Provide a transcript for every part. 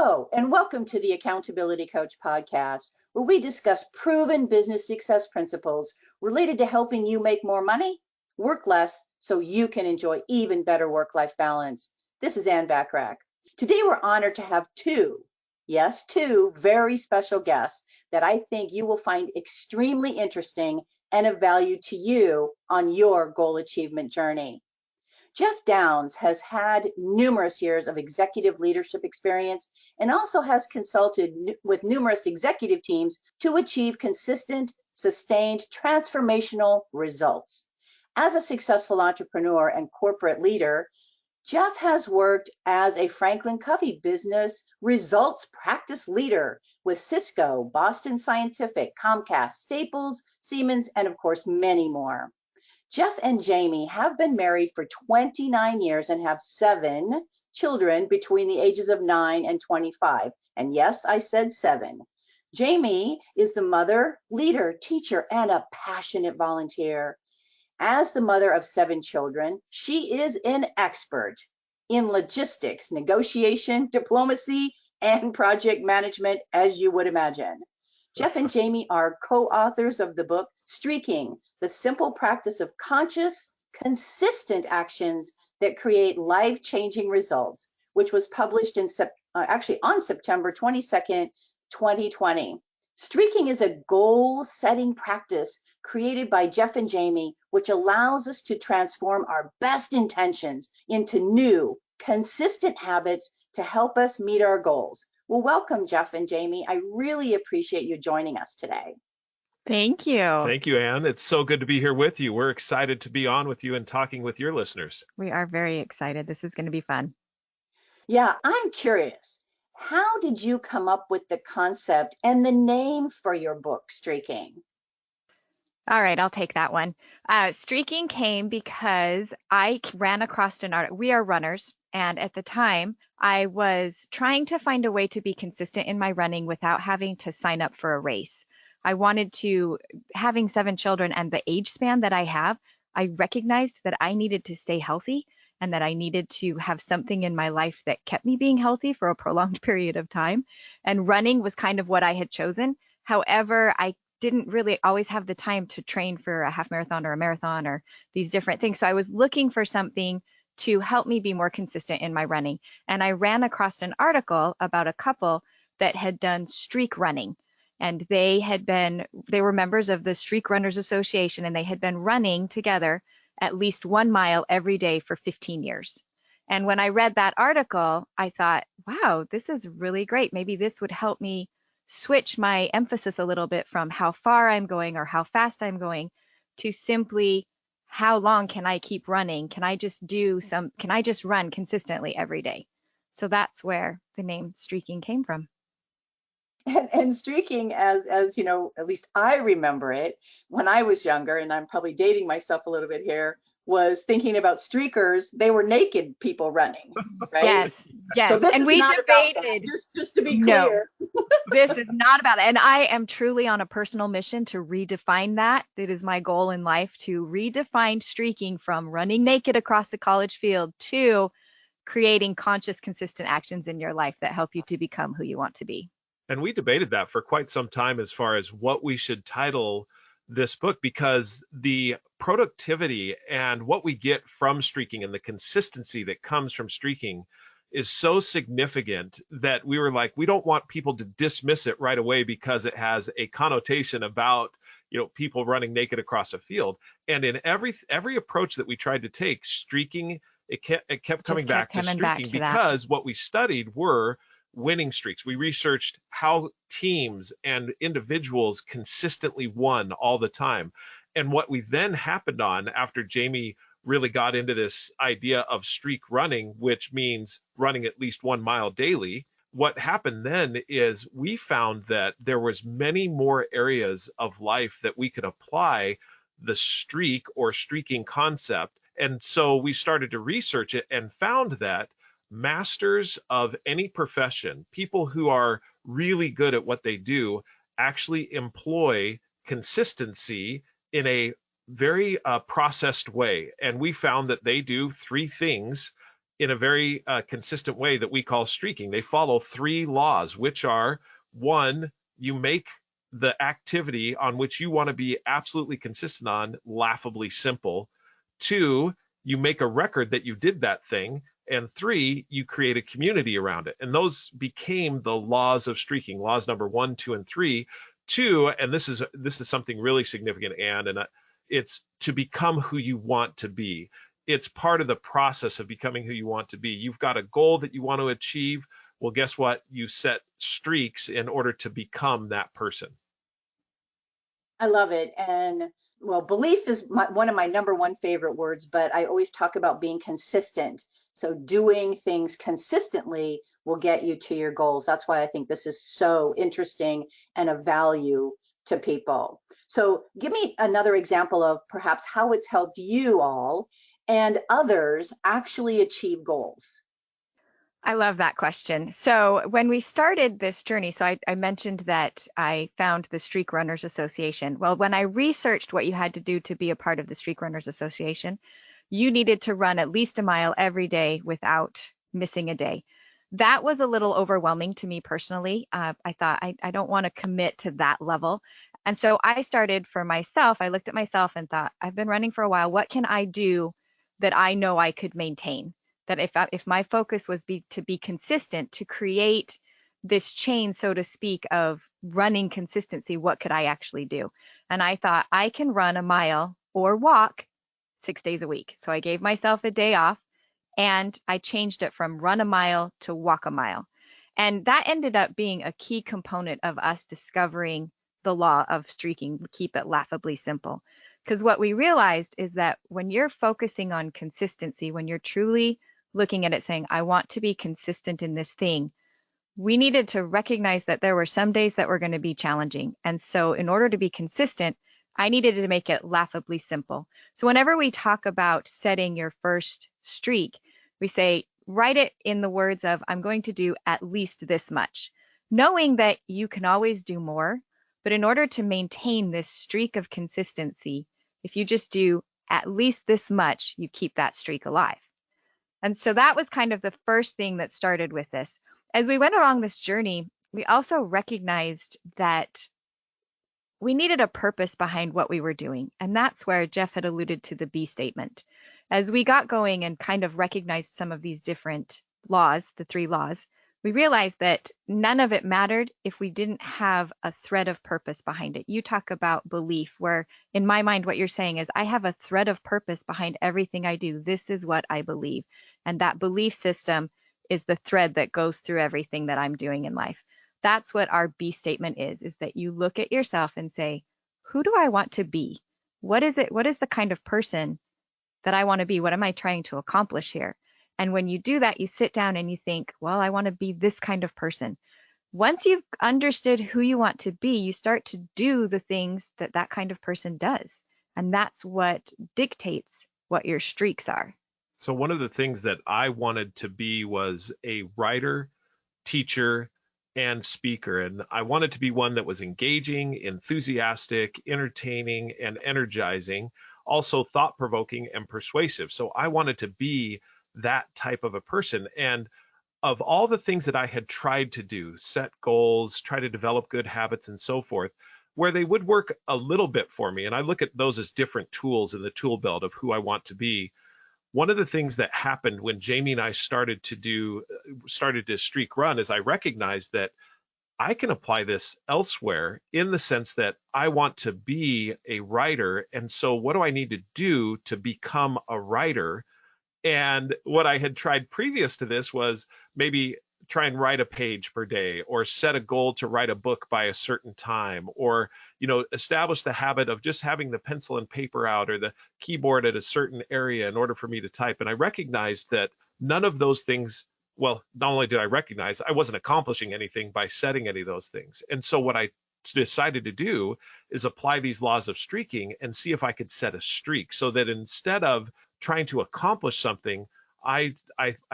Hello, and welcome to the Accountability Coach podcast, where we discuss proven business success principles related to helping you make more money, work less, so you can enjoy even better work-life balance. This is Bachrach. Today, we're honored to have two very special guests that I think you will find extremely interesting and of value to you on your goal achievement journey. Jeff Downs has had numerous years of executive leadership experience and also has consulted with numerous executive teams to achieve consistent, sustained, transformational results. As a successful entrepreneur and corporate leader, Jeff has worked as a Franklin Covey business results practice leader with Cisco, Boston Scientific, Comcast, Staples, Siemens, and of course, many more. Jeff and Jami have been married for 29 years and have 7 children between the ages of 9 and 25. And yes, I said 7. Jami is the mother, leader, teacher, and a passionate volunteer. As the mother of 7 children, she is an expert in logistics, negotiation, diplomacy, and project management, as you would imagine. Jeff and Jami are co-authors of the book, Streaking, the simple practice of conscious, consistent actions that create life-changing results, which was published on September 22nd, 2020. Streaking is a goal-setting practice created by Jeff and Jami, which allows us to transform our best intentions into new, consistent habits to help us meet our goals. Well, welcome, Jeff and Jami. I really appreciate you joining us today. Thank you. Thank you, Ann. It's so good to be here with you. We're excited to be on with you and talking with your listeners. We are very excited. This is going to be fun. Yeah, I'm curious. How did you come up with the concept and the name for your book, Streaking? All right, I'll take that one. Streaking came because I ran across an article. We are runners, and at the time, I was trying to find a way to be consistent in my running without having to sign up for a race. I wanted to, having 7 children and the age span that I have, I recognized that I needed to stay healthy and that I needed to have something in my life that kept me being healthy for a prolonged period of time. And running was kind of what I had chosen. However, I didn't really always have the time to train for a half marathon or a marathon or these different things. So I was looking for something to help me be more consistent in my running. And I ran across an article about a couple that had done streak running. And they were members of the Streak Runners Association, and they had been running together at least 1 mile every day for 15 years. And when I read that article, I thought, wow, this is really great. Maybe this would help me switch my emphasis a little bit from how far I'm going or how fast I'm going to simply how long can I keep running? Can I just run consistently every day? So that's where the name Streaking came from. And streaking, as you know, at least I remember it when I was younger, and I'm probably dating myself a little bit here, was thinking about streakers. They were naked people running, right? Yes. So this and is we not debated. About that, just to be clear. This is not about it. And I am truly on a personal mission to redefine that. It is my goal in life to redefine streaking from running naked across the college field to creating conscious, consistent actions in your life that help you to become who you want to be. And we debated that for quite some time as far as what we should title this book, because the productivity and what we get from streaking and the consistency that comes from streaking is so significant that we were like, we don't want people to dismiss it right away because it has a connotation about, people running naked across a field. And in every approach that we tried to take, streaking, it kept coming back to streaking because what we studied were winning streaks. We researched how teams and individuals consistently won all the time. And what we then happened on after Jami really got into this idea of streak running, which means running at least 1 mile daily, what happened then is we found that there was many more areas of life that we could apply the streak or streaking concept. And so we started to research it and found that masters of any profession, people who are really good at what they do, actually employ consistency in a very processed way. And we found that they do 3 things in a very consistent way that we call streaking. They follow 3 laws, which are: 1, you make the activity on which you want to be absolutely consistent on laughably simple. 2, you make a record that you did that thing. And 3, you create a community around it. And those became the laws of streaking, laws number 1, 2, and 3. 2, and this is something really significant, Anne, and it's to become who you want to be. It's part of the process of becoming who you want to be. You've got a goal that you want to achieve. Well, guess what? You set streaks in order to become that person. I love it. And well, belief is one of my number one favorite words, but I always talk about being consistent. So doing things consistently will get you to your goals. That's why I think this is so interesting and of value to people. So give me another example of perhaps how it's helped you all and others actually achieve goals. I love that question. So when we started this journey, so I mentioned that I found the Streak Runners Association. Well, when I researched what you had to do to be a part of the Streak Runners Association, you needed to run at least a mile every day without missing a day. That was a little overwhelming to me personally. I thought I don't want to commit to that level. And so I started for myself. I looked at myself and thought, I've been running for a while. What can I do that I know I could maintain? That if my focus was to be consistent, to create this chain, so to speak, of running consistency, what could I actually do? And I thought I can run a mile or walk 6 days a week. So I gave myself a day off and I changed it from run a mile to walk a mile. And that ended up being a key component of us discovering the law of streaking, keep it laughably simple. Because what we realized is that when you're focusing on consistency, when you're truly looking at it saying, I want to be consistent in this thing, we needed to recognize that there were some days that were going to be challenging. And so in order to be consistent, I needed to make it laughably simple. So whenever we talk about setting your first streak, we say, write it in the words of, I'm going to do at least this much, knowing that you can always do more. But in order to maintain this streak of consistency, if you just do at least this much, you keep that streak alive. And so that was kind of the first thing that started with this. As we went along this journey, we also recognized that we needed a purpose behind what we were doing. And that's where Jeff had alluded to the B statement. As we got going and kind of recognized some of these different laws, the 3 laws, we realized that none of it mattered if we didn't have a thread of purpose behind it. You talk about belief, where in my mind, what you're saying is I have a thread of purpose behind everything I do. This is what I believe. And that belief system is the thread that goes through everything that I'm doing in life. That's what our B statement is that you look at yourself and say, who do I want to be? What is it? What is the kind of person that I want to be? What am I trying to accomplish here? And when you do that, you sit down and you think, well, I want to be this kind of person. Once you've understood who you want to be, you start to do the things that that kind of person does. And that's what dictates what your streaks are. So one of the things that I wanted to be was a writer, teacher, and speaker. And I wanted to be one that was engaging, enthusiastic, entertaining, and energizing, also thought-provoking and persuasive. So I wanted to be that type of a person. And of all the things that I had tried to do, set goals, try to develop good habits and so forth, where they would work a little bit for me, and I look at those as different tools in the tool belt of who I want to be. One of the things that happened when Jami and I started to streak run is I recognized that I can apply this elsewhere in the sense that I want to be a writer. And so what do I need to do to become a writer? And what I had tried previous to this was maybe try and write a page per day, or set a goal to write a book by a certain time, or, establish the habit of just having the pencil and paper out or the keyboard at a certain area in order for me to type. And I recognized that none of those things, well, not only did I recognize I wasn't accomplishing anything by setting any of those things. And so what I decided to do is apply these laws of streaking and see if I could set a streak, so that instead of trying to accomplish something, I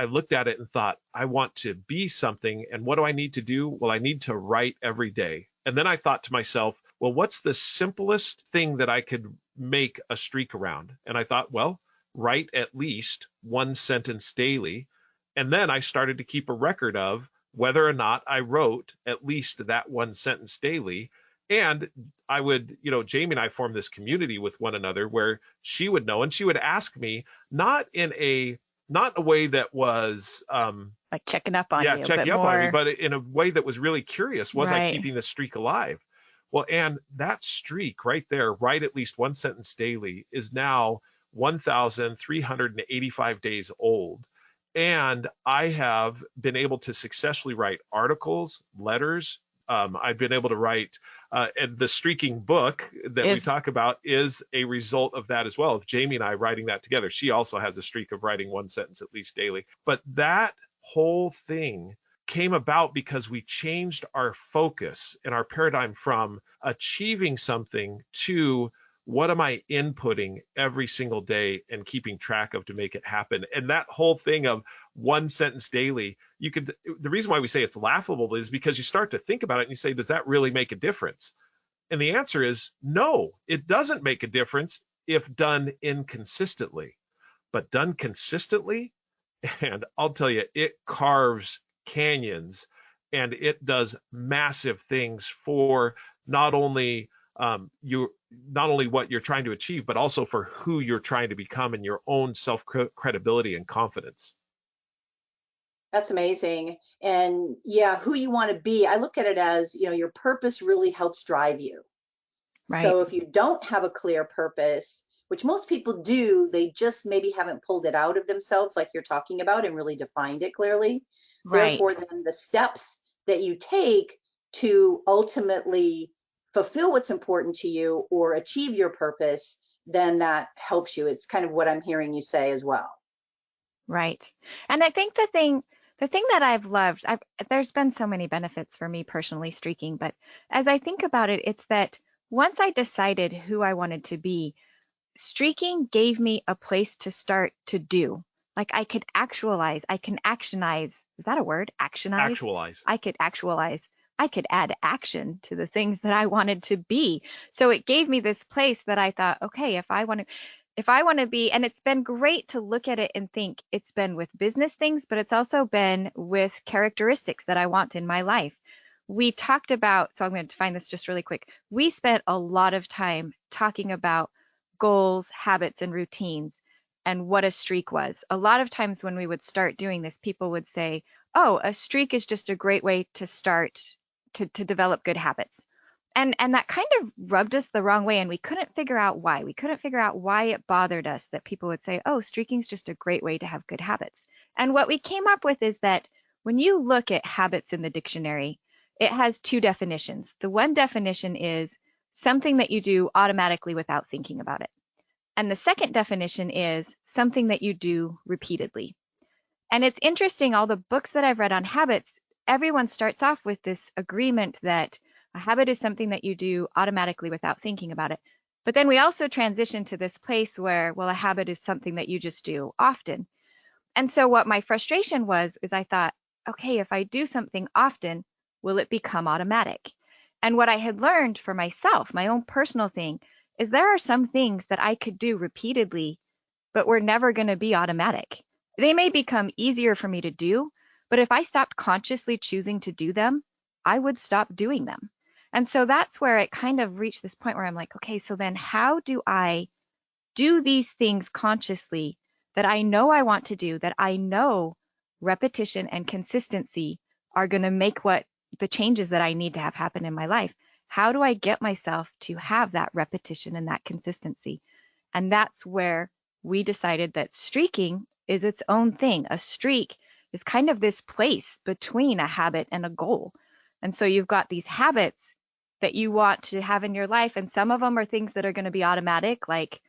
looked at it and thought, I want to be something. And what do I need to do? Well, I need to write every day. And then I thought to myself, well, what's the simplest thing that I could make a streak around? And I thought, well, write at least 1 sentence daily. And then I started to keep a record of whether or not I wrote at least that one sentence daily. And I would, Jami and I formed this community with one another where she would know, and she would ask me, not a way that was like checking up on you, check but you up on me, more, but in a way that was really curious. Was I right. keeping the streak alive? Well, and that streak right there, write at least one sentence daily, is now 1,385 days old. And I have been able to successfully write articles, letters. I've been able to write, and the streaking book that we talk about is a result of that as well, of Jami and I writing that together. She also has a streak of writing one sentence at least daily. But that whole thing came about because we changed our focus and our paradigm from achieving something to what am I inputting every single day and keeping track of to make it happen. And that whole thing of one sentence daily, the reason why we say it's laughable is because you start to think about it and you say, does that really make a difference? And the answer is no, it doesn't make a difference if done inconsistently. But done consistently, and I'll tell you, it carves canyons and it does massive things for not only what you're trying to achieve, but also for who you're trying to become and your own self-credibility and confidence. That's amazing. And yeah, who you want to be, I look at it as, your purpose really helps drive you. Right. So if you don't have a clear purpose, which most people do, they just maybe haven't pulled it out of themselves like you're talking about and really defined it clearly. Right. Therefore, then the steps that you take to ultimately fulfill what's important to you or achieve your purpose, then that helps you. It's kind of what I'm hearing you say as well. Right. And I think the thing that I've loved, there's been so many benefits for me personally streaking, but as I think about it, it's that once I decided who I wanted to be, streaking gave me a place to start to do. Like I could actualize, I can actionize. Is that a word? Actionize? Actualize. I could actualize. I could add action to the things that I wanted to be. So it gave me this place that I thought, okay, if I want to be, and it's been great to look at it and think it's been with business things, but it's also been with characteristics that I want in my life. We talked about, so I'm going to define this just really quick. We spent a lot of time talking about goals, habits, and routines and what a streak was. A lot of times when we would start doing this, people would say, oh, a streak is just a great way to start to develop good habits. And that kind of rubbed us the wrong way, and we couldn't figure out why. We couldn't figure out why it bothered us that people would say, oh, streaking is just a great way to have good habits. And what we came up with is that when you look at habits in the dictionary, it has two definitions. The one definition is something that you do automatically without thinking about it. And the second definition is something that you do repeatedly. And it's interesting, all the books that I've read on habits, everyone starts off with this agreement that a habit is something that you do automatically without thinking about it. But then we also transition to this place where, well, a habit is something that you just do often. And so what my frustration was is I thought, okay, if I do something often, will it become automatic? And what I had learned for myself, my own personal thing, is there are some things that I could do repeatedly, but were never going to be automatic. They may become easier for me to do, but if I stopped consciously choosing to do them, I would stop doing them. And so that's where it kind of reached this point where I'm like, okay, so then how do I do these things consciously that I know I want to do, that I know repetition and consistency are going to make what the changes that I need to have happen in my life? How do I get myself to have that repetition and that consistency? And that's where we decided that streaking is its own thing. A streak is kind of this place between a habit and a goal. And so you've got these habits that you want to have in your life, and some of them are things that are going to be automatic, like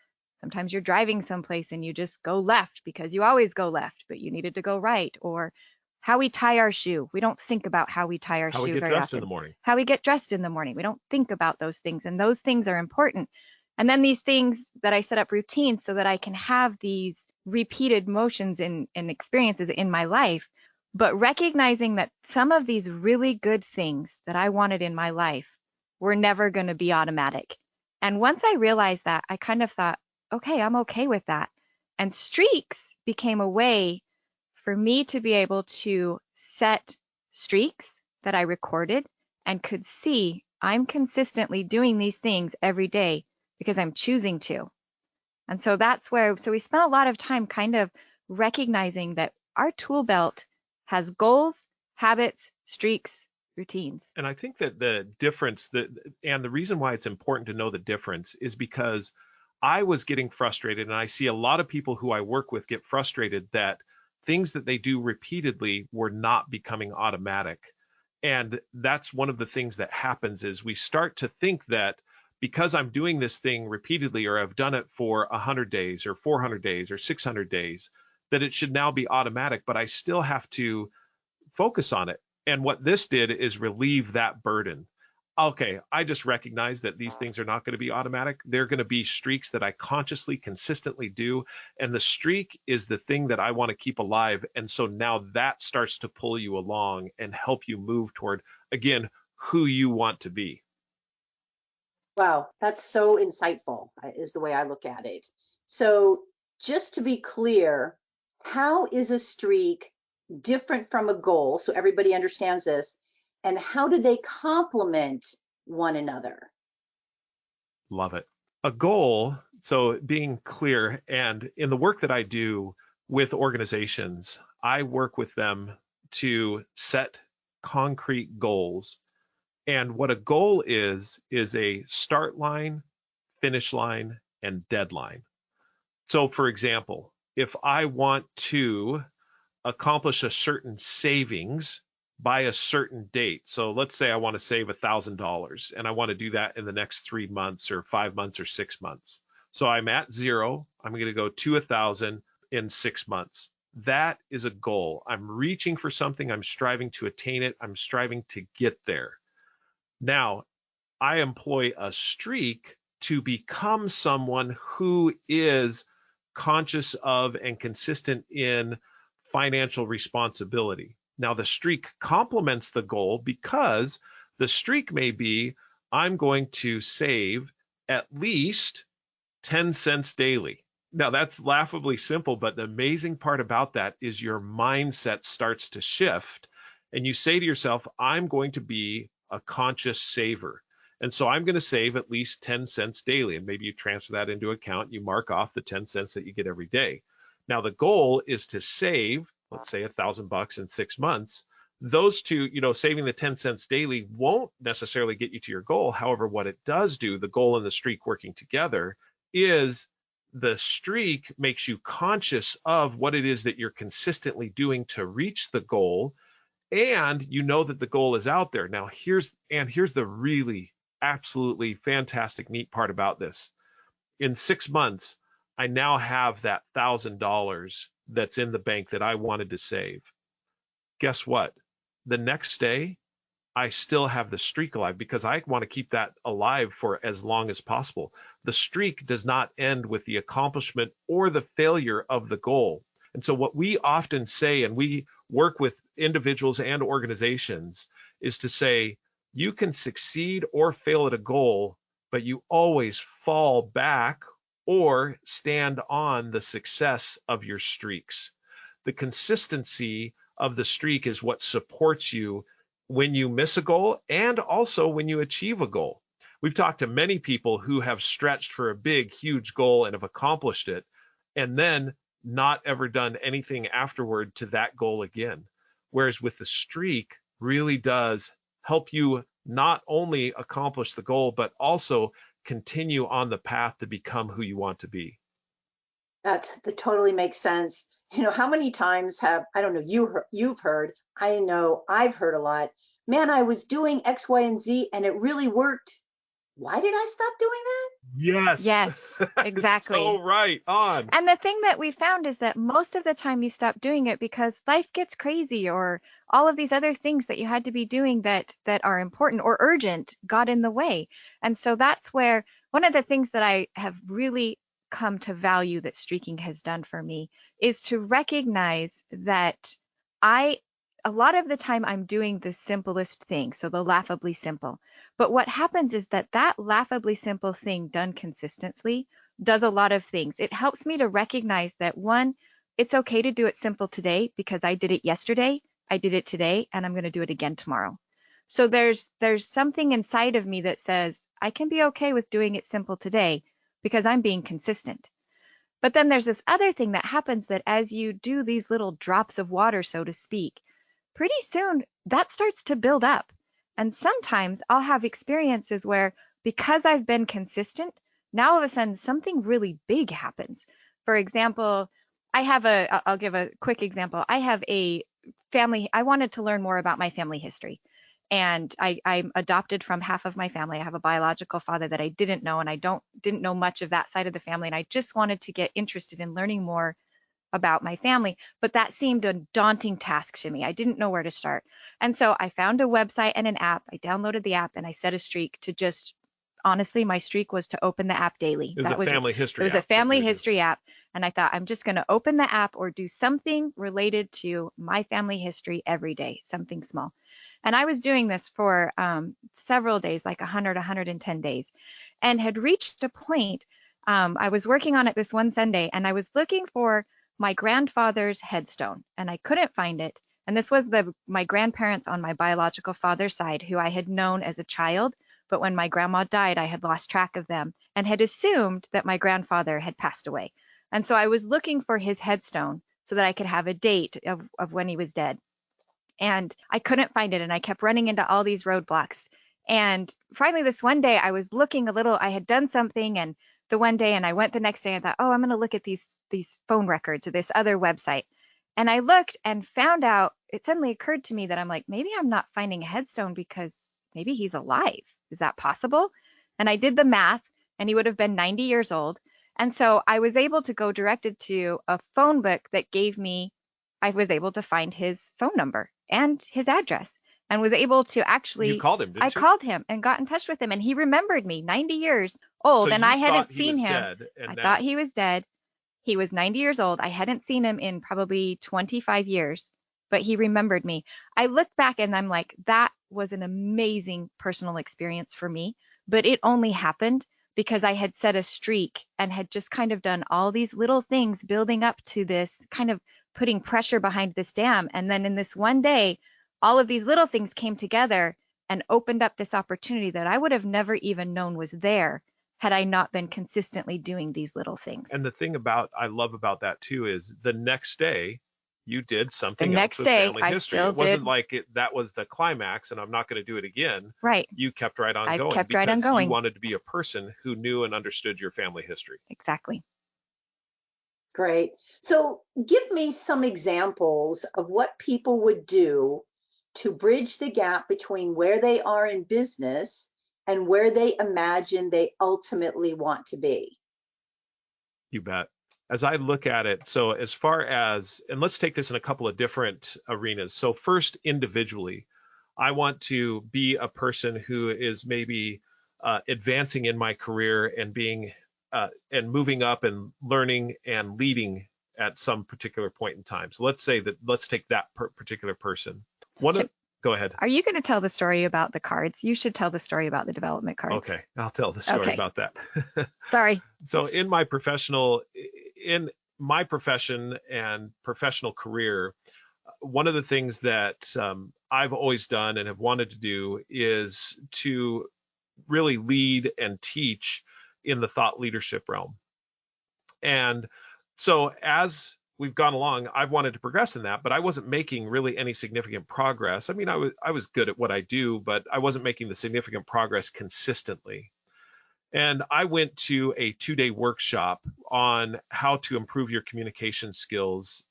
sometimes you're driving someplace and you just go left because you always go left, but you needed to go right. Or how we tie our shoe. We don't think about how we tie our shoe very often. In the morning. How we get dressed in the morning. We don't think about those things, and those things are important. And then these things that I set up routines so that I can have these repeated motions and experiences in my life, but recognizing that some of these really good things that I wanted in my life were never going to be automatic. And once I realized that, I kind of thought, okay, I'm okay with that. And streaks became a way for me to be able to set streaks that I recorded and could see I'm consistently doing these things every day because I'm choosing to. And so that's where, so we spent a lot of time kind of recognizing that our tool belt has goals, habits, streaks, routines. And I think that the difference and the reason why it's important to know the difference is because I was getting frustrated, and I see a lot of people who I work with get frustrated that things that they do repeatedly were not becoming automatic. And that's one of the things that happens is we start to think that because I'm doing this thing repeatedly, or I've done it for 100 days or 400 days or 600 days, that it should now be automatic, but I still have to focus on it. And what this did is relieve that burden. Okay, I just recognize that these things are not going to be automatic. They're going to be streaks that I consciously, consistently do. And the streak is the thing that I want to keep alive. And so now that starts to pull you along and help you move toward, again, who you want to be. Wow, that's so insightful, is the way I look at it. So just to be clear, how is a streak different from a goal? So everybody understands this. And how do they complement one another? Love it. A goal, so being clear, and in the work that I do with organizations, I work with them to set concrete goals. And what a goal is a start line, finish line, and deadline. So for example, if I want to accomplish a certain savings by a certain date. So let's say I want to save $1,000 and I want to do that in the next 3 months or 5 months or 6 months. So I'm at zero. I'm going to go to 1,000 in 6 months. That is a goal. I'm reaching for something. I'm striving to attain it. I'm striving to get there. Now, I employ a streak to become someone who is conscious of and consistent in financial responsibility. Now, the streak complements the goal because the streak may be, I'm going to save at least 10 cents daily. Now, that's laughably simple, but the amazing part about that is your mindset starts to shift and you say to yourself, I'm going to be a conscious saver. And so I'm going to save at least 10 cents daily. And maybe you transfer that into account. You mark off the 10 cents that you get every day. Now, the goal is to save, let's say $1,000 in 6 months. Those two, saving the 10 cents daily won't necessarily get you to your goal. However, what it does do, the goal and the streak working together, is the streak makes you conscious of what it is that you're consistently doing to reach the goal. And you know that the goal is out there. Now, here's the really absolutely fantastic, neat part about this. In 6 months, I now have that $1,000 that's in the bank that I wanted to save. Guess what? The next day, I still have the streak alive because I want to keep that alive for as long as possible. The streak does not end with the accomplishment or the failure of the goal. And so what we often say, and we work with individuals and organizations, is to say, you can succeed or fail at a goal, but you always fall back or stand on the success of your streaks. The consistency of the streak is what supports you when you miss a goal and also when you achieve a goal. We've talked to many people who have stretched for a big, huge goal and have accomplished it, and then not ever done anything afterward to that goal again. Whereas with the streak really does help you not only accomplish the goal, but also continue on the path to become who you want to be. That totally makes sense. How many times have, I don't know, you've heard, I know I've heard a lot, man, I was doing X, Y, and Z and it really worked. Why did I stop doing that? Yes, exactly. So right on. And the thing that we found is that most of the time you stop doing it because life gets crazy, or all of these other things that you had to be doing that are important or urgent got in the way. And so that's where one of the things that I have really come to value that streaking has done for me is to recognize that a lot of the time I'm doing the simplest thing, so the laughably simple. But what happens is that laughably simple thing done consistently does a lot of things. It helps me to recognize that, one, it's okay to do it simple today because I did it yesterday, I did it today, and I'm going to do it again tomorrow. So there's something inside of me that says I can be okay with doing it simple today because I'm being consistent. But then there's this other thing that happens, that as you do these little drops of water, so to speak, pretty soon that starts to build up. And sometimes I'll have experiences where, because I've been consistent, now all of a sudden something really big happens. For example, I'll give a quick example. I have a family, I wanted to learn more about my family history. And I'm adopted from half of my family. I have a biological father that I didn't know, and I didn't know much of that side of the family. And I just wanted to get interested in learning more about my family. But that seemed a daunting task to me. I didn't know where to start. And so I found a website and an app. I downloaded the app and I set a streak to just, honestly, my streak was to open the app daily. It was a family history app. It was a family history app. And I thought, I'm just going to open the app or do something related to my family history every day, something small. And I was doing this for several days, like 100, 110 days, and had reached a point. I was working on it this one Sunday, and I was looking for my grandfather's headstone, and I couldn't find it. And this was my grandparents on my biological father's side, who I had known as a child. But when my grandma died, I had lost track of them and had assumed that my grandfather had passed away. And so I was looking for his headstone so that I could have a date of when he was dead. And I couldn't find it, and I kept running into all these roadblocks. And finally, this one day, I was looking a little, I had done something, and the one day, and I went the next day, and I thought, oh, I'm going to look at these phone records or this other website. And I looked and found out, it suddenly occurred to me that I'm like, maybe I'm not finding a headstone because maybe he's alive. Is that possible? And I did the math, and he would have been 90 years old. And so I was able to go directed to a phone book that gave me, I was able to find his phone number and his address, and was able to actually. You called him, didn't you? I called him and got in touch with him, and he remembered me, 90 years old, So and you I hadn't thought he seen was him. dead, and I now- thought he was dead. He was 90 years old. I hadn't seen him in probably 25 years, but he remembered me. I look back and I'm like, that was an amazing personal experience for me, but it only happened because I had set a streak and had just kind of done all these little things building up to this, kind of putting pressure behind this dam. And then in this one day, all of these little things came together and opened up this opportunity that I would have never even known was there had I not been consistently doing these little things. And the thing I love about that too is the next day you did something The else next with day, family I history. still It wasn't did. like that was the climax and I'm not going to do it again. Right. You kept right on I going kept right on because going. you wanted to be a person who knew and understood your family history. Exactly. Great. So give me some examples of what people would do to bridge the gap between where they are in business and where they imagine they ultimately want to be. You bet. As I look at it, so as far as, and let's take this in a couple of different arenas. So first, individually, I want to be a person who is maybe advancing in my career and being and moving up and learning and leading at some particular point in time. So let's take that particular person. Go ahead. Are you going to tell the story about the cards? You should tell the story about the development cards. Okay, I'll tell the story about that. Sorry. So in my profession and professional career, one of the things that I've always done and have wanted to do is to really lead and teach in the thought leadership realm. And so as we've gone along, I've wanted to progress in that, but I wasn't making really any significant progress. I mean, I was good at what I do, but I wasn't making the significant progress consistently. And I went to a 2-day workshop on how to improve your communication skills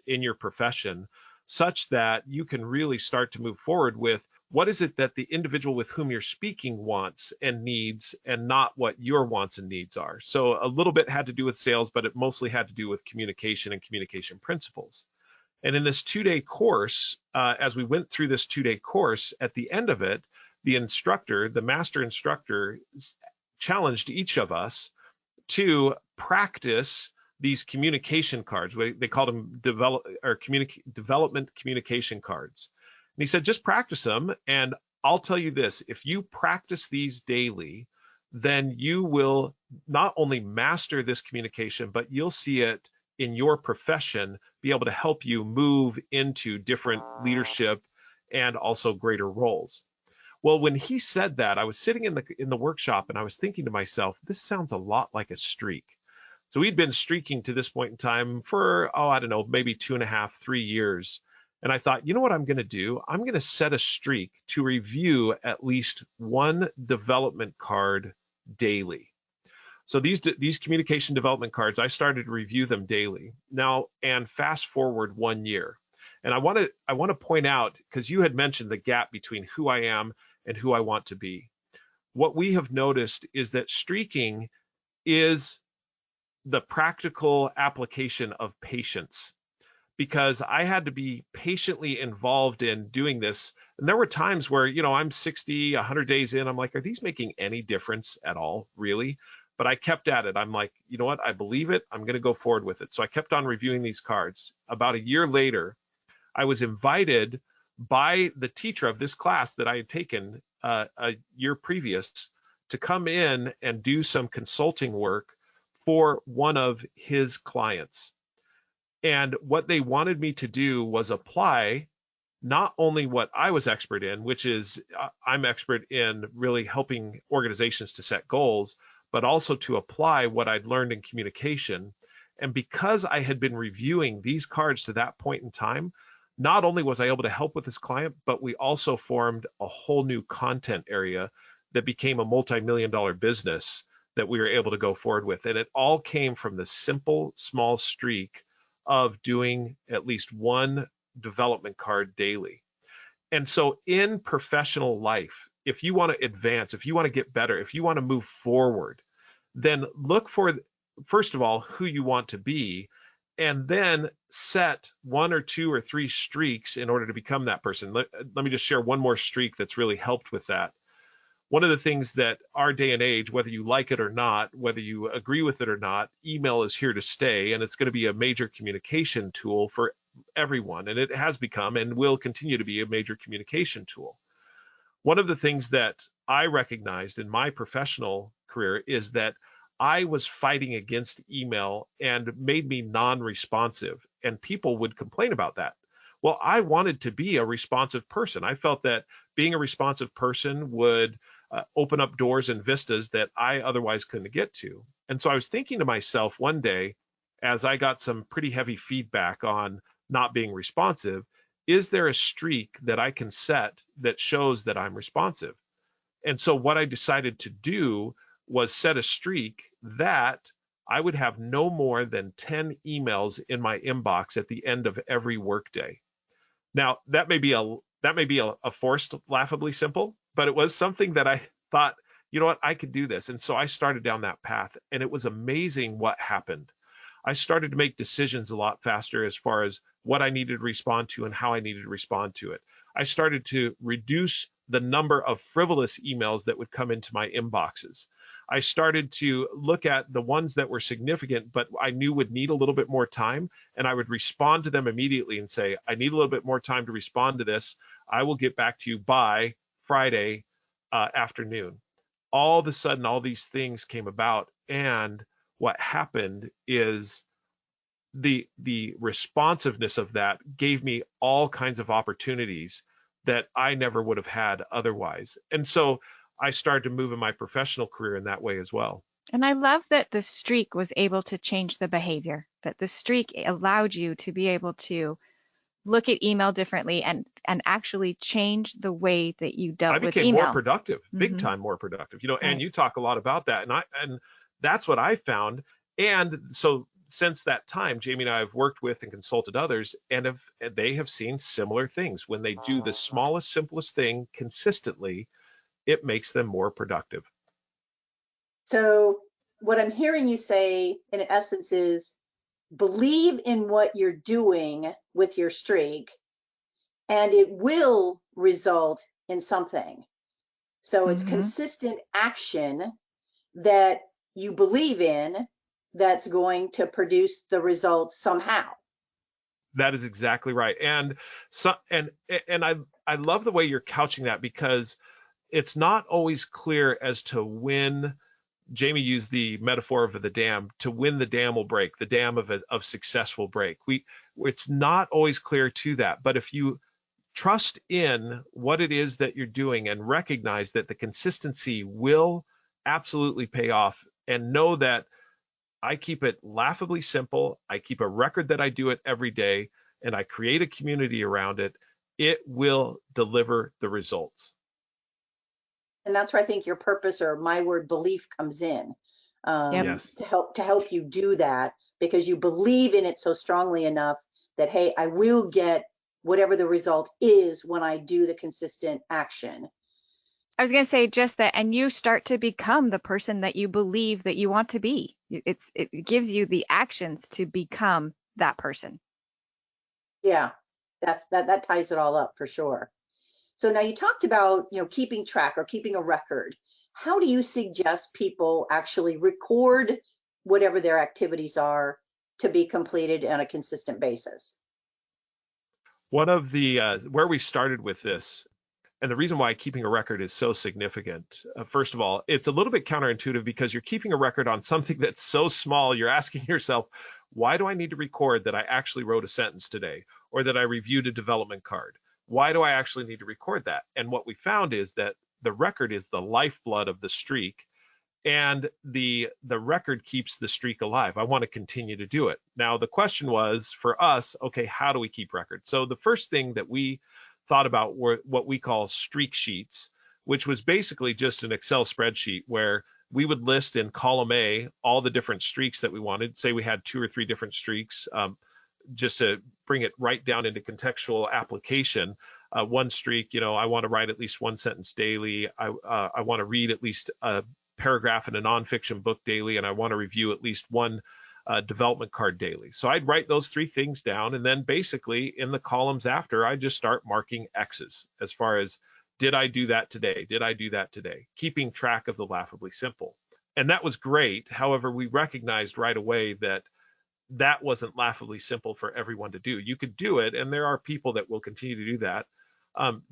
in your profession, such that you can really start to move forward with what is it that the individual with whom you're speaking wants and needs, and not what your wants and needs are. So a little bit had to do with sales, but it mostly had to do with communication and communication principles. And in this 2-day course, as we went through this 2-day course, at the end of it, the master instructor, challenged each of us to practice these communication cards. They called them development communication cards. And he said, just practice them. And I'll tell you this, if you practice these daily, then you will not only master this communication, but you'll see it in your profession be able to help you move into different leadership and also greater roles. Well, when he said that, I was sitting in the workshop and I was thinking to myself, this sounds a lot like a streak. So we'd been streaking to this point in time for, I don't know, maybe 2.5, 3 years. And I thought, you know what I'm going to do? I'm going to set a streak to review at least one development card daily. So these communication development cards, I started to review them daily. Now, and fast forward 1 year. And I want to point out, because you had mentioned the gap between who I am and who I want to be. What we have noticed is that streaking is the practical application of patience, because I had to be patiently involved in doing this. And there were times where, I'm 60, 100 days in, I'm like, are these making any difference at all, really? But I kept at it. I'm like, you know what? I believe it. I'm going to go forward with it. So I kept on reviewing these cards. About a year later, I was invited by the teacher of this class that I had taken a year previous to come in and do some consulting work for one of his clients. And what they wanted me to do was apply not only what I was expert in, which is I'm expert in really helping organizations to set goals, but also to apply what I'd learned in communication. And because I had been reviewing these cards to that point in time, not only was I able to help with this client, but we also formed a whole new content area that became a multi-million-dollar business that we were able to go forward with. And it all came from the simple, small streak of doing at least one development card daily. And so in professional life, if you want to advance, if you want to get better, if you want to move forward, then look for, first of all, who you want to be, and then set 1 or 2 or 3 streaks in order to become that person. Let me just share one more streak that's really helped with that. One of the things that our day and age, whether you like it or not, whether you agree with it or not, email is here to stay, and it's going to be a major communication tool for everyone. And it has become and will continue to be a major communication tool. One of the things that I recognized in my professional career is that I was fighting against email and made me non-responsive, and people would complain about that. Well, I wanted to be a responsive person. I felt that being a responsive person would open up doors and vistas that I otherwise couldn't get to. And so I was thinking to myself one day, as I got some pretty heavy feedback on not being responsive, is there a streak that I can set that shows that I'm responsive? And so what I decided to do was set a streak that I would have no more than 10 emails in my inbox at the end of every workday. Now, that may be a forced laughably simple, but it was something that I thought, you know what, I could do this. And so I started down that path, and it was amazing what happened. I started to make decisions a lot faster as far as what I needed to respond to and how I needed to respond to it. I started to reduce the number of frivolous emails that would come into my inboxes. I started to look at the ones that were significant, but I knew would need a little bit more time, and I would respond to them immediately and say, I need a little bit more time to respond to this. I will get back to you by Friday afternoon. All of a sudden, all these things came about, and what happened is the responsiveness of that gave me all kinds of opportunities that I never would have had otherwise. And so I started to move in my professional career in that way as well. And I love that the streak was able to change the behavior, that the streak allowed you to be able to look at email differently and actually change the way that you dealt with email. I became more productive, big time more productive. Right. And you talk a lot about that. And that's what I found. And so since that time, Jami and I have worked with and consulted others, and they have seen similar things. When they do the smallest, simplest thing consistently, it makes them more productive. So what I'm hearing you say in essence is believe in what you're doing with your streak, and it will result in something. So it's consistent action that you believe in that's going to produce the results somehow. That is exactly right. And I love the way you're couching that, because it's not always clear as to when Jami used the metaphor of the dam. To win the dam will break. The dam of success will break. It's not always clear to that, but if you trust in what it is that you're doing and recognize that the consistency will absolutely pay off, and know that I keep it laughably simple, I keep a record that I do it every day, and I create a community around it, it will deliver the results. And that's where I think your purpose, or my word, belief, comes in, Yes. to help you do that, because you believe in it so strongly enough that, hey, I will get whatever the result is when I do the consistent action. I was going to say just that, and you start to become the person that you believe that you want to be. It gives you the actions to become that person. Yeah, that ties it all up for sure. So now you talked about, keeping track or keeping a record. How do you suggest people actually record whatever their activities are to be completed on a consistent basis? One of the where we started with this, and the reason why keeping a record is so significant, first of all, it's a little bit counterintuitive because you're keeping a record on something that's so small. You're asking yourself, why do I need to record that I actually wrote a sentence today, or that I reviewed a development card? Why do I actually need to record that? And what we found is that the record is the lifeblood of the streak, and the record keeps the streak alive. I want to continue to do it. Now, the question was for us, okay, how do we keep record? So the first thing that we thought about were what we call streak sheets, which was basically just an Excel spreadsheet where we would list in column A all the different streaks that we wanted. Say we had 2 or 3 different streaks, just to bring it right down into contextual application. One streak, I want to write at least 1 sentence daily. I want to read at least a paragraph in a nonfiction book daily, and I want to review at least 1 development card daily. So I'd write those 3 things down, and then basically in the columns after, I just start marking X's as far as, did I do that today? Did I do that today? Keeping track of the laughably simple. And that was great. However, we recognized right away that that wasn't laughably simple for everyone to do. You could do it, and there are people that will continue to do that.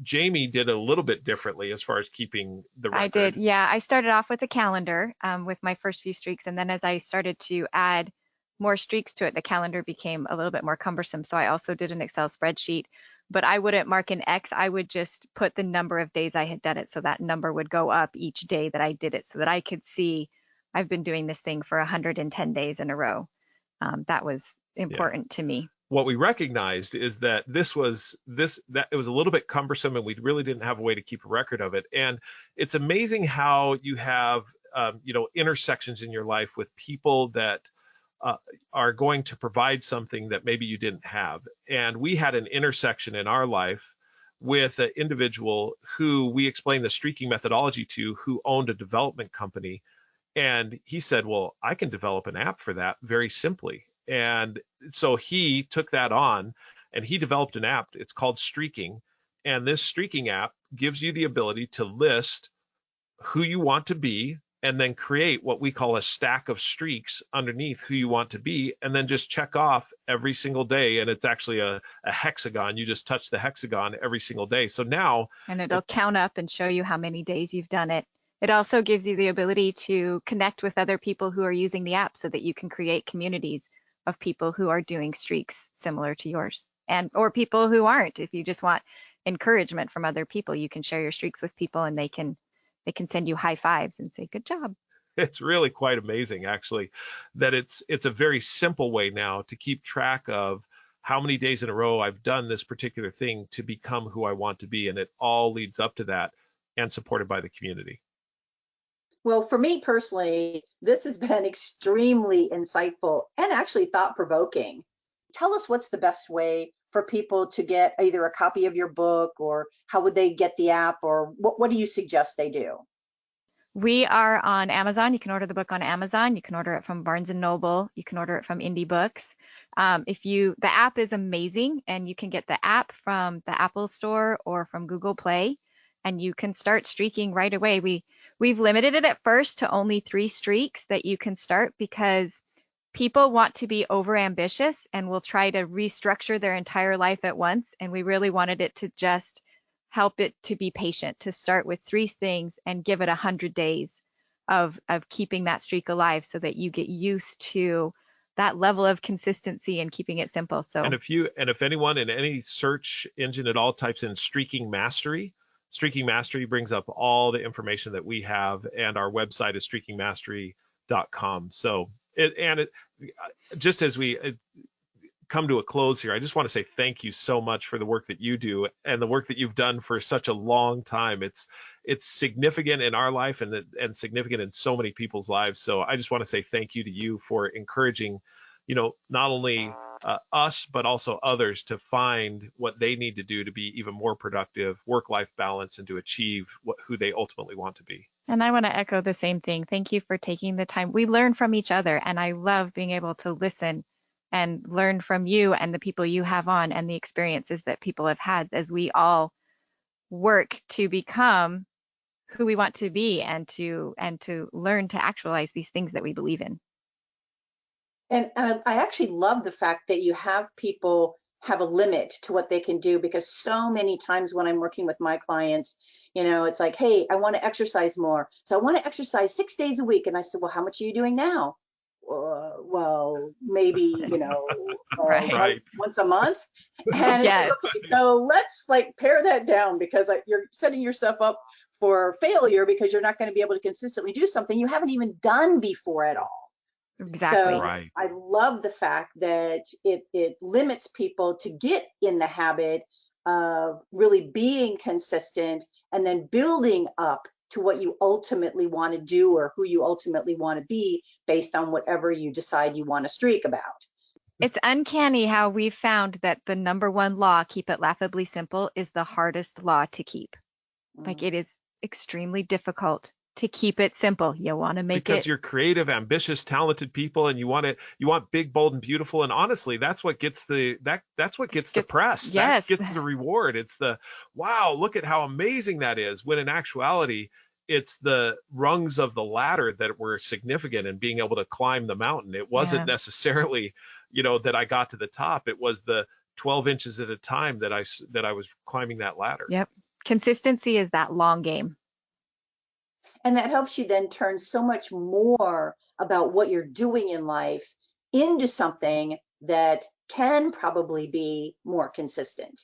Jami did a little bit differently as far as keeping the record. I did, yeah. I started off with a calendar with my first few streaks, and then as I started to add more streaks to it, the calendar became a little bit more cumbersome. So I also did an Excel spreadsheet, but I wouldn't mark an X. I would just put the number of days I had done it, so that number would go up each day that I did it, so that I could see I've been doing this thing for 110 days in a row. That was important to me. What we recognized is that it was a little bit cumbersome, and we really didn't have a way to keep a record of it. And it's amazing how you have intersections in your life with people that are going to provide something that maybe you didn't have. And we had an intersection in our life with an individual who we explained the streaking methodology to, who owned a development company. And he said, well, I can develop an app for that very simply. And so he took that on and he developed an app. It's called Streaking. And this streaking app gives you the ability to list who you want to be, and then create what we call a stack of streaks underneath who you want to be, and then just check off every single day. And it's actually a hexagon. You just touch the hexagon every single day. So now. And it'll count up and show you how many days you've done it. It also gives you the ability to connect with other people who are using the app, so that you can create communities of people who are doing streaks similar to yours, or people who aren't. If you just want encouragement from other people, you can share your streaks with people, and they can send you high fives and say, good job. It's really quite amazing, actually, that it's a very simple way now to keep track of how many days in a row I've done this particular thing to become who I want to be. And it all leads up to that, and supported by the community. Well, for me personally, this has been extremely insightful and actually thought-provoking. Tell us, what's the best way for people to get either a copy of your book, or how would they get the app, or what do you suggest they do? We are on Amazon. You can order the book on Amazon. You can order it from Barnes & Noble. You can order it from Indie Books. The app is amazing, and you can get the app from the Apple Store or from Google Play, and you can start streaking right away. We've limited it at first to only 3 streaks that you can start, because people want to be overambitious and will try to restructure their entire life at once. And we really wanted it to just help it to be patient, to start with 3 things and give it 100 days of keeping that streak alive so that you get used to that level of consistency and keeping it simple. So, and if anyone in any search engine at all types in Streaking Mastery brings up all the information that we have, and our website is streakingmastery.com. So just as we come to a close here, I just want to say thank you so much for the work that you do and the work that you've done for such a long time. It's significant in our life and significant in so many people's lives. So I just want to say thank you to you for encouraging, not only us, but also others to find what they need to do to be even more productive, work-life balance, and to achieve who they ultimately want to be. And I want to echo the same thing. Thank you for taking the time. We learn from each other, and I love being able to listen and learn from you and the people you have on and the experiences that people have had as we all work to become who we want to be and to learn to actualize these things that we believe in. And I actually love the fact that you have people have a limit to what they can do, because so many times when I'm working with my clients, it's like, hey, I want to exercise more. So I want to exercise 6 days a week. And I said, well, how much are you doing now? Well, maybe, Right. once a month. And Yes. it's like, okay, so let's pare that down, because you're setting yourself up for failure because you're not going to be able to consistently do something you haven't even done before at all. Exactly. So Right. I love the fact that it limits people to get in the habit of really being consistent and then building up to what you ultimately want to do or who you ultimately want to be based on whatever you decide you want to streak about. It's uncanny how we've found that the number one law, keep it laughably simple, is the hardest law to keep. Like, it is extremely difficult to keep it simple. You want to make because it, you're creative, ambitious, talented people, and you want big, bold, and beautiful. And honestly, that's what gets the press. Yes. That gets the reward. It's the, wow, look at how amazing that is. When in actuality, it's the rungs of the ladder that were significant in being able to climb the mountain. It wasn't necessarily, that I got to the top. It was the 12 inches at a time that I was climbing that ladder. Yep. Consistency is that long game. And that helps you then turn so much more about what you're doing in life into something that can probably be more consistent.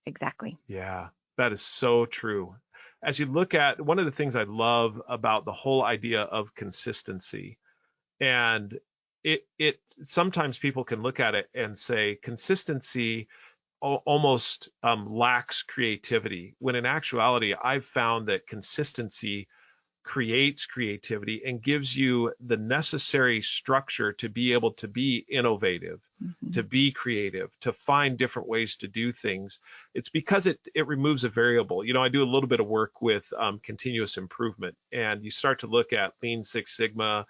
Exactly. Yeah, that is so true. As you look at, one of the things I love about the whole idea of consistency, and it sometimes people can look at it and say consistency almost lacks creativity, when in actuality, I've found that consistency creates creativity and gives you the necessary structure to be able to be innovative, to be creative, to find different ways to do things. It's because it removes a variable. I do a little bit of work with continuous improvement, and you start to look at Lean Six Sigma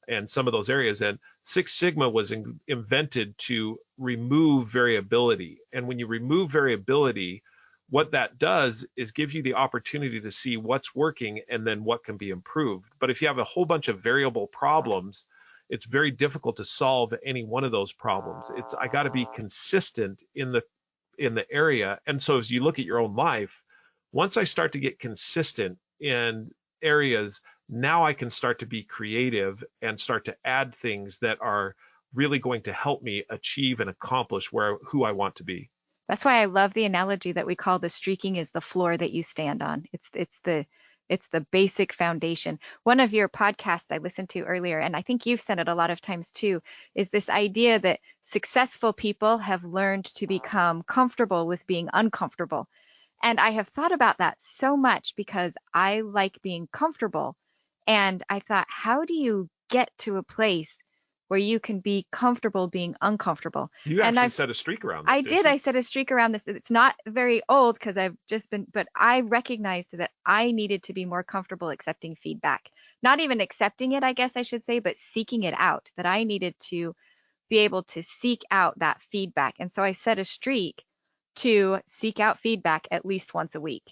and some of those areas. And Six Sigma was invented to remove variability. And when you remove variability, what that does is give you the opportunity to see what's working and then what can be improved. But if you have a whole bunch of variable problems, it's very difficult to solve any one of those problems. I got to be consistent in the area. And so as you look at your own life, once I start to get consistent in areas, now I can start to be creative and start to add things that are really going to help me achieve and accomplish who I want to be. That's why I love the analogy that we call the streaking is the floor that you stand on. It's the basic foundation. One of your podcasts I listened to earlier, and I think you've said it a lot of times too, is this idea that successful people have learned to become comfortable with being uncomfortable. And I have thought about that so much because I like being comfortable. And I thought, how do you get to a place where you can be comfortable being uncomfortable? You actually set a streak around this. I did. I set a streak around this. It's not very old because I've just been, but I recognized that I needed to be more comfortable accepting feedback. Not even accepting it, I guess I should say, but seeking it out, that I needed to be able to seek out that feedback. And so I set a streak to seek out feedback at least once a week,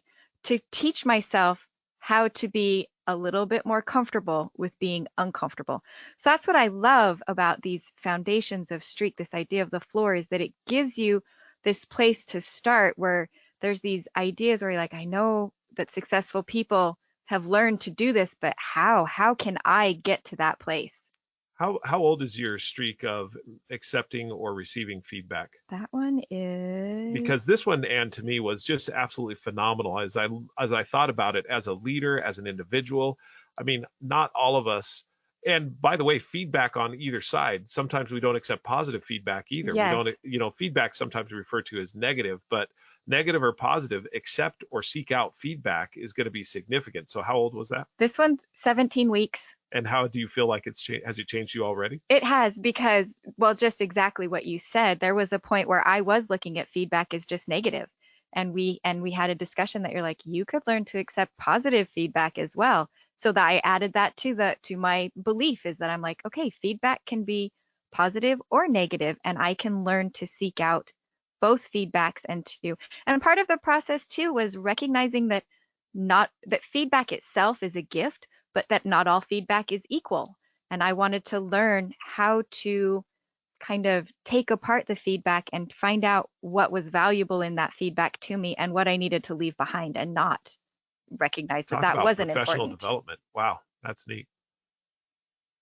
to teach myself how to be a little bit more comfortable with being uncomfortable. So that's what I love about these foundations of streak, this idea of the floor, is that it gives you this place to start where there's these ideas where you're like, I know that successful people have learned to do this, but how can I get to that place? How old is your streak of accepting or receiving feedback? That one is, Because this one, Anne, to me was just absolutely phenomenal as I thought about it as a leader, as an individual. I mean, not all of us. And by the way, feedback on either side. Sometimes we don't accept positive feedback either. We yes. don't, feedback sometimes referred to as negative, but negative or positive, accept or seek out feedback is going to be significant. So how old was that? This one's 17 weeks. And how do you feel like has it changed you already? It has, because, well, just exactly what you said. There was a point where I was looking at feedback as just negative. And we had a discussion that you're like, you could learn to accept positive feedback as well. So that I added that to my belief, is that I'm like, okay, feedback can be positive or negative, and I can learn to seek out both feedbacks and part of the process too was recognizing that that feedback itself is a gift, but that not all feedback is equal. And I wanted to learn how to kind of take apart the feedback and find out what was valuable in that feedback to me and what I needed to leave behind, and not recognize Talk that about wasn't professional important. development. Wow, that's neat.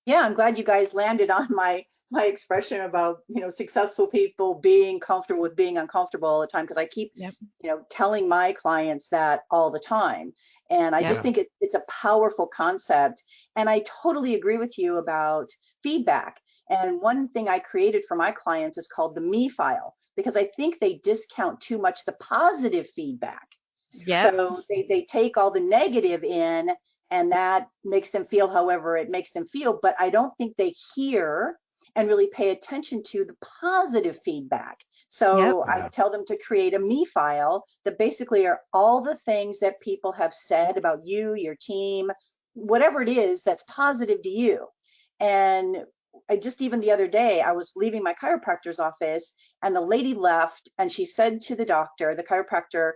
Yeah, I'm glad you guys landed on my expression about, successful people being comfortable with being uncomfortable all the time, because I keep, Yep. Telling my clients that all the time. And I just think it's a powerful concept. And I totally agree with you about feedback. And one thing I created for my clients is called the me file, because I think they discount too much the positive feedback. Yep. So they take all the negative in, and that makes them feel however it makes them feel. But I don't think they hear and really pay attention to the positive feedback. So I tell them to create a me file that basically are all the things that people have said about you, your team, whatever it is that's positive to you. And I just, even the other day, I was leaving my chiropractor's office, and the lady left, and she said to the doctor, the chiropractor,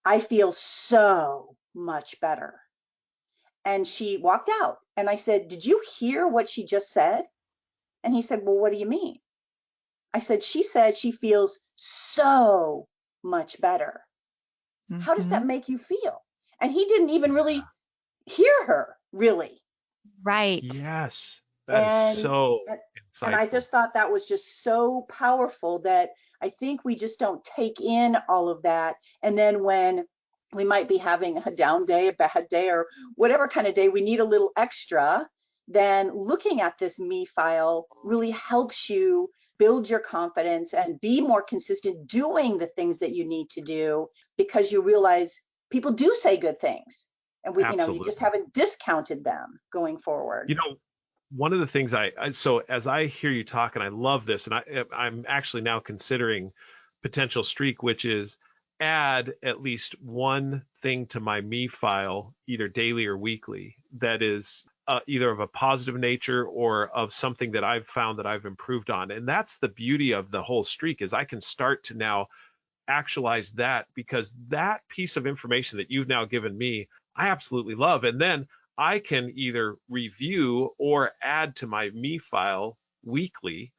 "I feel so much better." And she walked out, and I said, "Did you hear what she just said?" And he said, "Well, what do you mean?" I said, "She said she feels so much better. How does that make you feel?" And he didn't even really hear her, really. Right. Yes, that is so insightful. And I just thought that was just so powerful, that I think we just don't take in all of that. And then when we might be having a down day, a bad day, or whatever kind of day, we need a little extra, then looking at this me file really helps you build your confidence and be more consistent doing the things that you need to do, because you realize people do say good things, and you just haven't discounted them going forward. One of the things so as I hear you talk, and I love this, and I'm actually now considering potential streak, which is add at least one thing to my me file, either daily or weekly, that is either of a positive nature or of something that I've found that I've improved on. And that's the beauty of the whole streak, is I can start to now actualize that, because that piece of information that you've now given me, I absolutely love. And then I can either review or add to my me file weekly.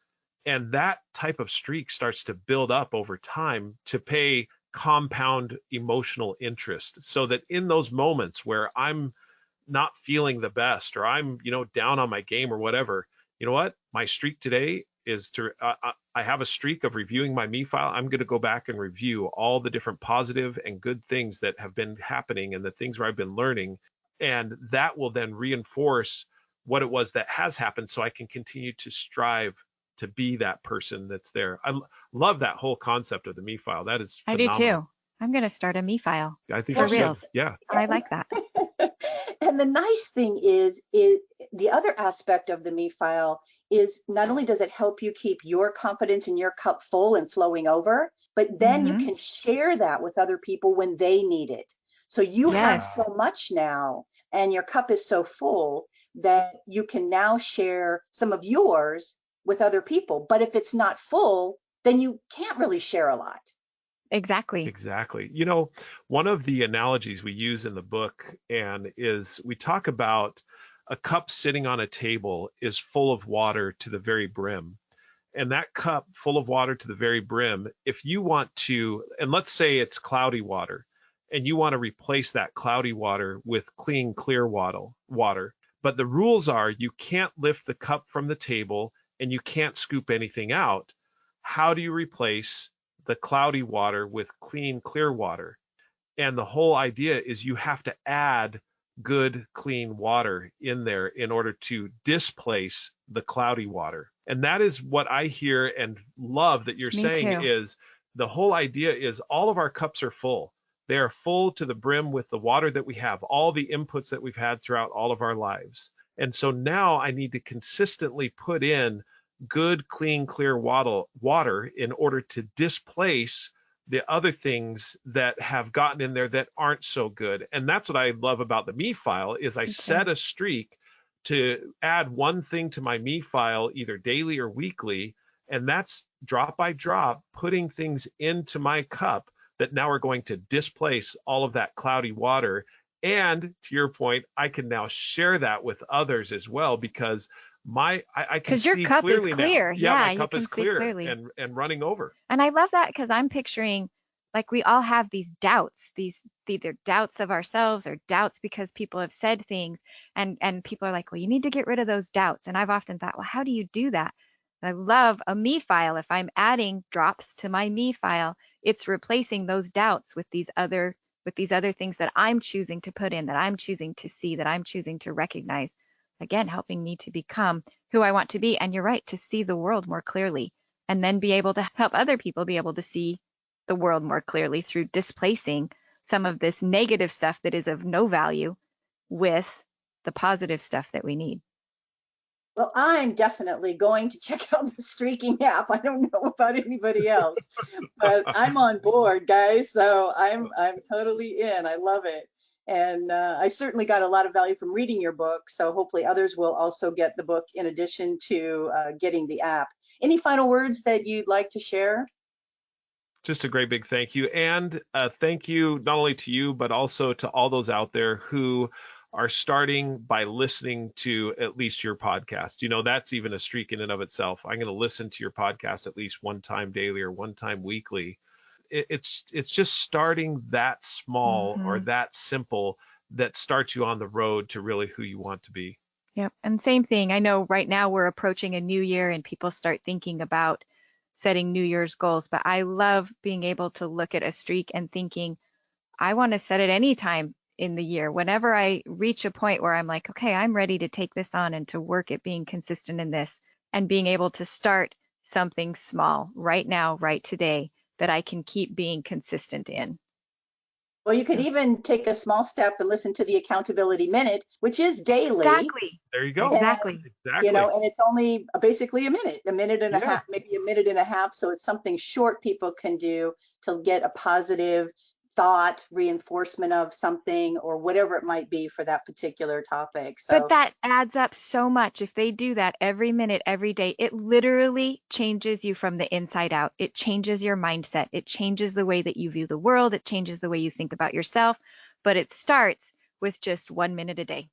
And that type of streak starts to build up over time to pay compound emotional interest, so that in those moments where I'm not feeling the best, or I'm, down on my game or whatever, you know what? My streak today is to, I have a streak of reviewing my me file. I'm going to go back and review all the different positive and good things that have been happening and the things where I've been learning. And that will then reinforce what it was that has happened, so I can continue to strive to be that person that's there. I love that whole concept of the me file. That is phenomenal. I do too. I'm going to start a me file. I think for reals. Yeah. I like that. And the nice thing is the other aspect of the me file is, not only does it help you keep your confidence in your cup full and flowing over, but then you can share that with other people when they need it. So you have so much now, and your cup is so full, that you can now share some of yours with other people. But if it's not full, then you can't really share a lot. Exactly. One of the analogies we use in the book, and is we talk about a cup sitting on a table is full of water to the very brim. And that cup full of water to the very brim, if you want to, and let's say it's cloudy water, and you want to replace that cloudy water with clean, clear water. But the rules are you can't lift the cup from the table and you can't scoop anything out. How do you replace the cloudy water with clean, clear water? And the whole idea is you have to add good, clean water in there in order to displace the cloudy water. And that is what I hear and love that you're Me saying too. is the whole idea is all of our cups are full. They are full to the brim with the water that we have, all the inputs that we've had throughout all of our lives. And so now I need to consistently put in good, clean, clear water in order to displace the other things that have gotten in there that aren't so good. And that's what I love about the me file is I set a streak to add one thing to my me file either daily or weekly. And that's drop by drop, putting things into my cup that now are going to displace all of that cloudy water. And to your point, I can now share that with others as well because I can see your cup clearly is clear. now. Yeah, my you cup can is see clear clearly. and running over. And I love that because I'm picturing like we all have these doubts, these either doubts of ourselves or doubts because people have said things and people are like, well, you need to get rid of those doubts. And I've often thought, well, how do you do that? I love a me file. If I'm adding drops to my me file, it's replacing those doubts with these other things that I'm choosing to put in, that I'm choosing to see, that I'm choosing to recognize. Again, helping me to become who I want to be. And you're right, to see the world more clearly and then be able to help other people be able to see the world more clearly through displacing some of this negative stuff that is of no value with the positive stuff that we need. Well, I'm definitely going to check out the streaking app. I don't know about anybody else, but I'm on board, guys. So I'm totally in. I love it. And I certainly got a lot of value from reading your book. So hopefully others will also get the book in addition to getting the app. Any final words that you'd like to share? Just a great big thank you. And thank you not only to you, but also to all those out there who are starting by listening to at least your podcast. You know, that's even a streak in and of itself. I'm going to listen to your podcast at least one time daily or one time weekly. It's just starting that small or that simple that starts you on the road to really who you want to be. Yep. And same thing. I know right now we're approaching a new year and people start thinking about setting New Year's goals, but I love being able to look at a streak and thinking, I want to set it any time in the year. Whenever I reach a point where I'm like, okay, I'm ready to take this on and to work at being consistent in this and being able to start something small right now, right today that I can keep being consistent in. Well, you could even take a small step and listen to the Accountability Minute, which is daily. Exactly. There you go. Exactly. You know, and it's only basically a minute and a half, maybe a minute and a half. So it's something short people can do to get a positive thought, reinforcement of something or whatever it might be for that particular topic. So, but that adds up so much. If they do that every minute, every day, it literally changes you from the inside out. It changes your mindset. It changes the way that you view the world. It changes the way you think about yourself. But it starts with just 1 minute a day.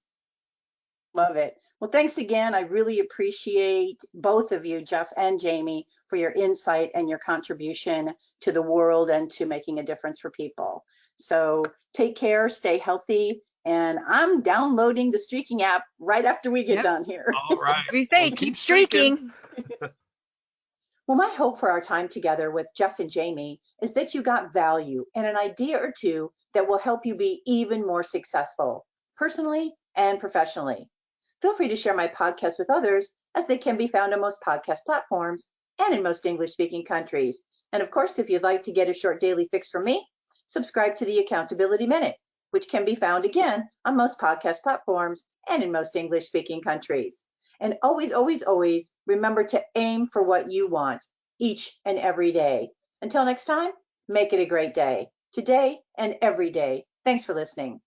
Love it. Well, thanks again. I really appreciate both of you, Jeff and Jami, for your insight and your contribution to the world and to making a difference for people. So take care, stay healthy, and I'm downloading the streaking app right after we get done here. All right. We say keep streaking. Well, my hope for our time together with Jeff and Jami is that you got value and an idea or two that will help you be even more successful, personally and professionally. Feel free to share my podcast with others, as they can be found on most podcast platforms and in most English-speaking countries. And of course, if you'd like to get a short daily fix from me, subscribe to the Accountability Minute, which can be found again on most podcast platforms and in most English-speaking countries. And always, always, always remember to aim for what you want each and every day. Until next time, make it a great day, today and every day. Thanks for listening.